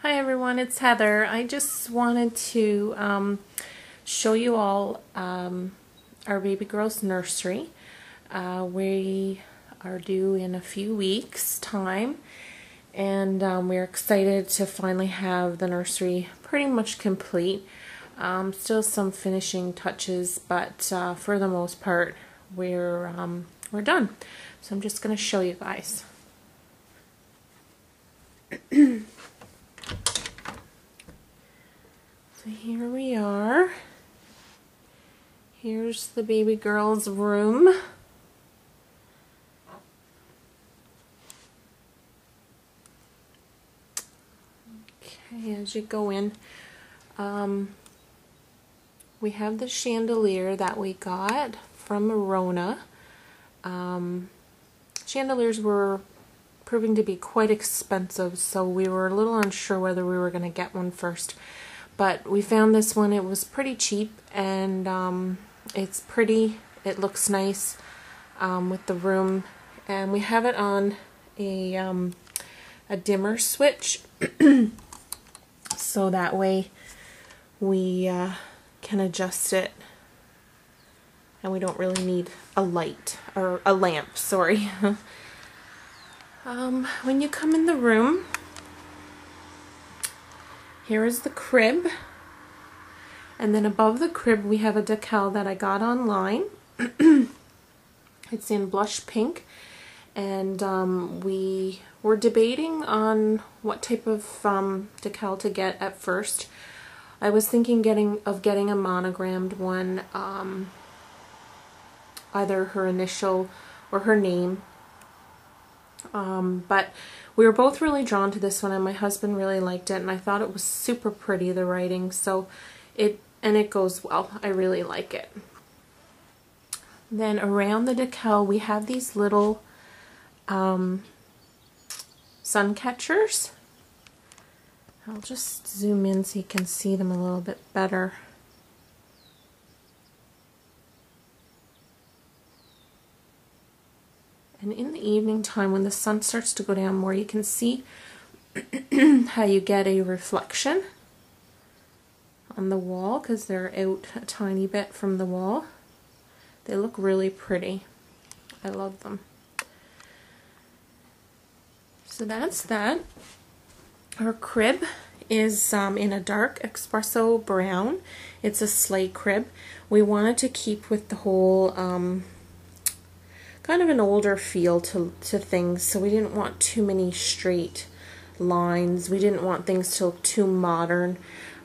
Hi everyone, it's Heather. I just wanted to show you all our baby girl's nursery. We are due in a few weeks' time, and we're excited to finally have the nursery pretty much complete. Still some finishing touches, but for the most part we're done. So I'm just going to show you guys. So here we are. Here's the baby girl's room. Okay, as you go in, we have the chandelier that we got from Rona. Chandeliers were proving to be quite expensive, so we were a little unsure whether we were going to get one first. But we found this one. It was pretty cheap, and it's pretty. It looks nice with the room, and we have it on a dimmer switch, so that way we can adjust it, and we don't really need a light or a lamp. Sorry. When you come in the room, here is the crib, and then above the crib we have a decal that I got online. It's in blush pink, and we were debating on what type of decal to get at first. I was thinking of getting a monogrammed one, either her initial or her name. But we were both really drawn to this one, and my husband really liked it, and I thought it was super pretty, the writing, so it goes well. I really like it. Then around the decal we have these little sun catchers. I'll just zoom in so you can see them a little bit better. And in the evening time, when the sun starts to go down more, you can see how you get a reflection on the wall, because they're out a tiny bit from the wall. They look really pretty. I love them. So that's that. Our crib is in a dark espresso brown. It's a sleigh crib. We wanted to keep with the whole kind of an older feel to things, so we didn't want too many straight lines. We didn't want things to look too modern.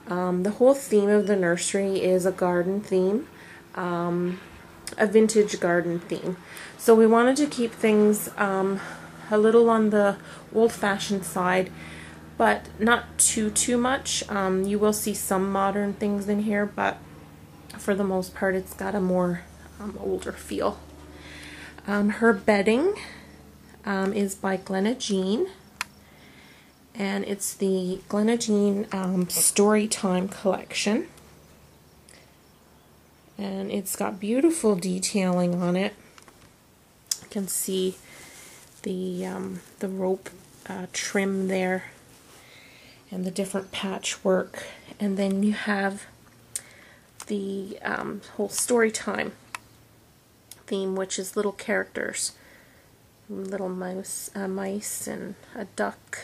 The whole theme of the nursery is a garden theme, a vintage garden theme. So we wanted to keep things a little on the old-fashioned side, but not too much. You will see some modern things in here, but for the most part it's got a more older feel. Her bedding is by Glenna Jean, and it's the Glenna Jean Storytime collection, and it's got beautiful detailing on it. You can see the rope trim there, and the different patchwork, and then you have the whole Storytime theme, which is little characters, little mice and a duck,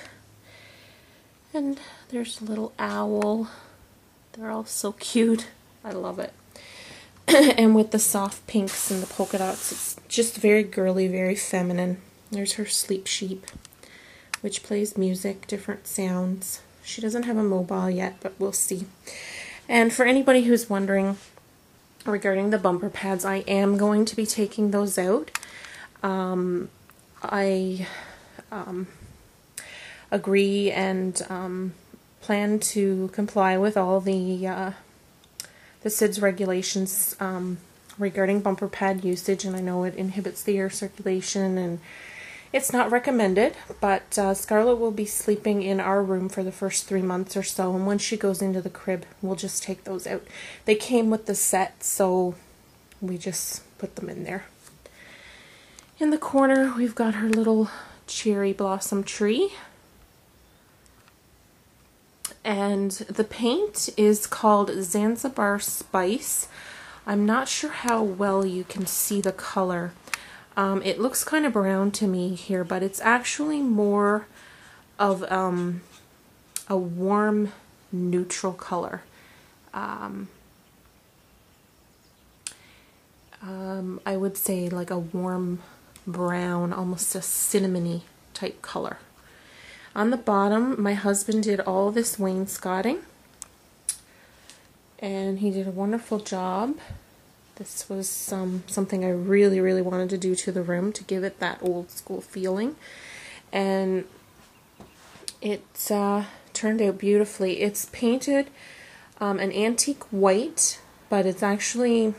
and there's a little owl. They're all so cute. I love it. And with the soft pinks and the polka dots, it's just very girly, very feminine. There's her sleep sheep, which plays music, different sounds. She doesn't have a mobile yet, but we'll see. And for anybody who's wondering regarding the bumper pads, I am going to be taking those out. I agree and plan to comply with all the SIDS regulations regarding bumper pad usage, and I know it inhibits the air circulation and it's not recommended, but Scarlett will be sleeping in our room for the first 3 months or so, and once she goes into the crib, we'll just take those out. They came with the set, so we just put them in there. In the corner, we've got her little cherry blossom tree. And the paint is called Zanzibar Spice. I'm not sure how well you can see the color. It looks kind of brown to me here, but it's actually more of a warm neutral color. I would say like a warm brown, almost a cinnamony type color. On the bottom, my husband did all this wainscoting, and he did a wonderful job. This was something I really, really wanted to do to the room to give it that old school feeling, and it turned out beautifully. It's painted an antique white, but it's actually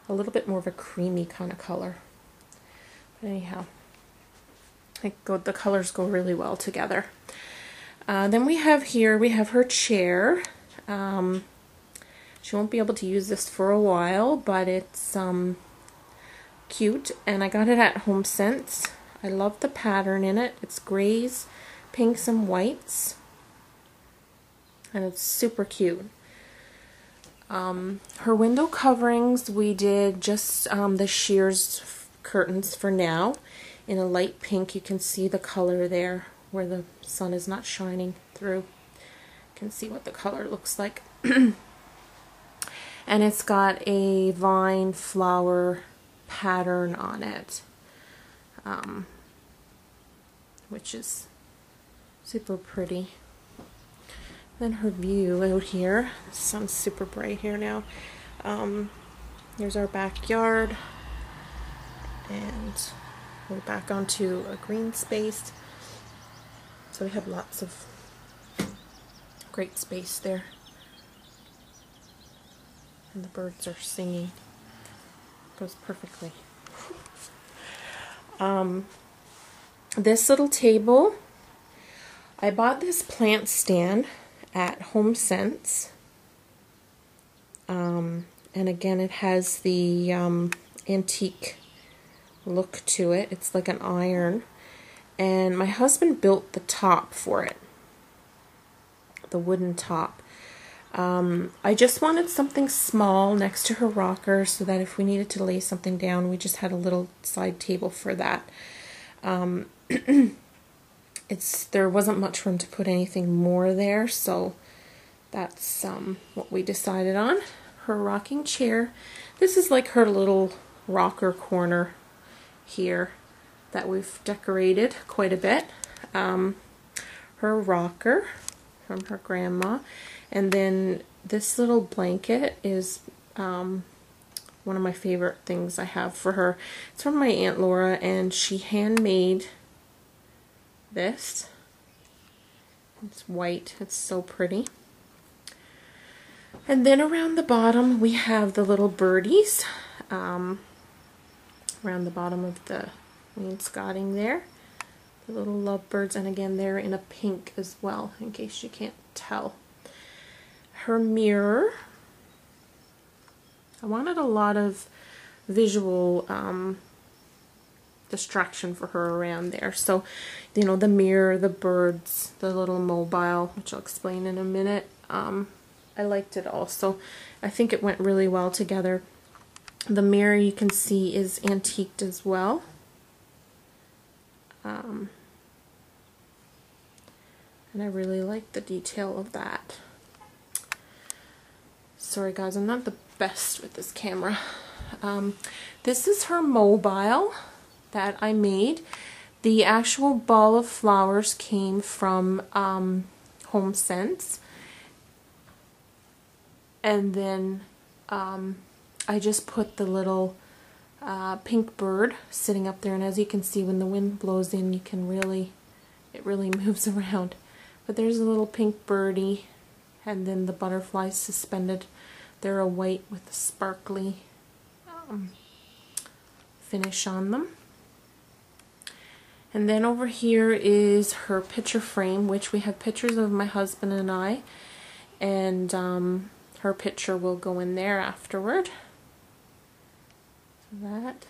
a little bit more of a creamy kind of color. But anyhow, the colors go really well together. Then we have her chair. She won't be able to use this for a while, but it's cute, and I got it at HomeSense. I love the pattern in it. It's grays, pinks, and whites, and it's super cute. Her window coverings, we did just the shears curtains for now in a light pink. You can see the color there where the sun is not shining through. You can see what the color looks like. And it's got a vine flower pattern on it, which is super pretty. Then her view out here. The sun's super bright here now. Here's our backyard, and we're back onto a green space. So we have lots of great space there. And the birds are singing. Goes perfectly. This little table, I bought this plant stand at HomeSense. And again, it has the antique look to it. It's like an iron. And my husband built the top for it. The wooden top. I just wanted something small next to her rocker so that if we needed to lay something down, we just had a little side table for that. There wasn't much room to put anything more there, so that's what we decided on. Her rocking chair. This is like her little rocker corner here that we've decorated quite a bit. Her rocker from her grandma. And then this little blanket is one of my favorite things I have for her. It's from my Aunt Laura, and she handmade this. It's white. It's so pretty. And then around the bottom we have the little birdies. Around the bottom of the wainscoting there. The little lovebirds, and again they're in a pink as well, in case you can't tell. Her mirror. I wanted a lot of visual distraction for her around there. So, you know, the mirror, the birds, the little mobile, which I'll explain in a minute. I liked it all. So I think it went really well together. The mirror, you can see, is antiqued as well. And I really like the detail of that. Sorry guys, I'm not the best with this camera. This is her mobile that I made. The actual ball of flowers came from HomeSense. And then I just put the little pink bird sitting up there, and as you can see, when the wind blows in, you can it really moves around. But there's a little pink birdie, and then the butterflies suspended. They're a white with a sparkly finish on them. And then over here is her picture frame, which we have pictures of my husband and I, and her picture will go in there afterward. So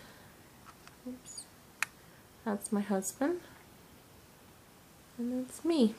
that's my husband, and that's me.